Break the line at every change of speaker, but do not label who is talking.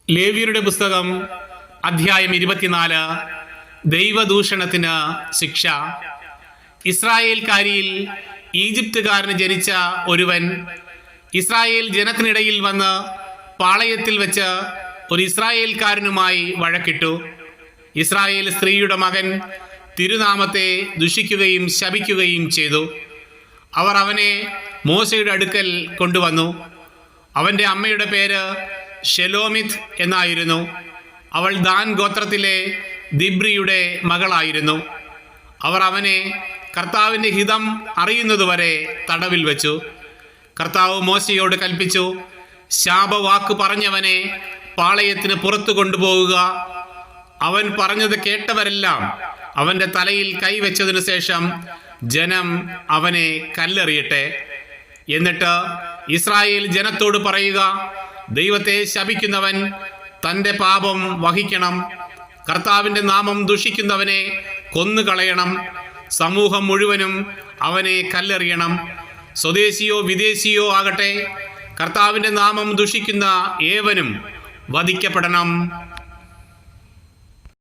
ലേവ്യരുടെ പുസ്തകം അധ്യായം 24. ദൈവദൂഷണത്തിന് ശിക്ഷ. ഇസ്രായേൽക്കാരിയിൽ ഈജിപ്തുകാരന് ജനിച്ച ഒരുവൻ ഇസ്രായേൽ ജനത്തിനിടയിൽ വന്ന് പാളയത്തിൽ വെച്ച് ഒരു ഇസ്രായേൽക്കാരനുമായി വഴക്കിട്ടു. ഇസ്രായേൽ സ്ത്രീയുടെ മകൻ തിരുനാമത്തെ ദുഷിക്കുകയും ശപിക്കുകയും ചെയ്തു. അവർ അവനെ മോശയുടെ അടുക്കൽ കൊണ്ടുവന്നു. അവൻ്റെ അമ്മയുടെ പേര് ഷെലോമിത്ത് എന്നായിരുന്നു. അവൾ ദാൻ ഗോത്രത്തിലെ ദിബ്രിയുടെ മകളായിരുന്നു. അവർ അവനെ കർത്താവിൻ്റെ ഹിതം അറിയുന്നതുവരെ തടവിൽ വെച്ചു. കർത്താവ് മോശയോട് കൽപ്പിച്ചു, ശാപവാക്ക് പറഞ്ഞവനെ പാളയത്തിന് പുറത്തു കൊണ്ടുപോവുക. അവൻ പറഞ്ഞത് കേട്ടവരെല്ലാം അവൻ്റെ തലയിൽ കൈവച്ചതിനു ശേഷം ജനം അവനെ കല്ലെറിയട്ടെ. എന്നിട്ട് ഇസ്രായേൽ ജനത്തോട് പറയുക, ദൈവത്തെ ശപിക്കുന്നവൻ തൻ്റെ പാപം വഹിക്കണം. കർത്താവിൻ്റെ നാമം ദുഷിക്കുന്നവനെ കൊന്നുകളയണം. സമൂഹം മുഴുവനും അവനെ കല്ലെറിയണം. സ്വദേശിയോ വിദേശിയോ ആകട്ടെ, കർത്താവിൻ്റെ നാമം ദുഷിക്കുന്ന ഏവനും വധിക്കപ്പെടണം.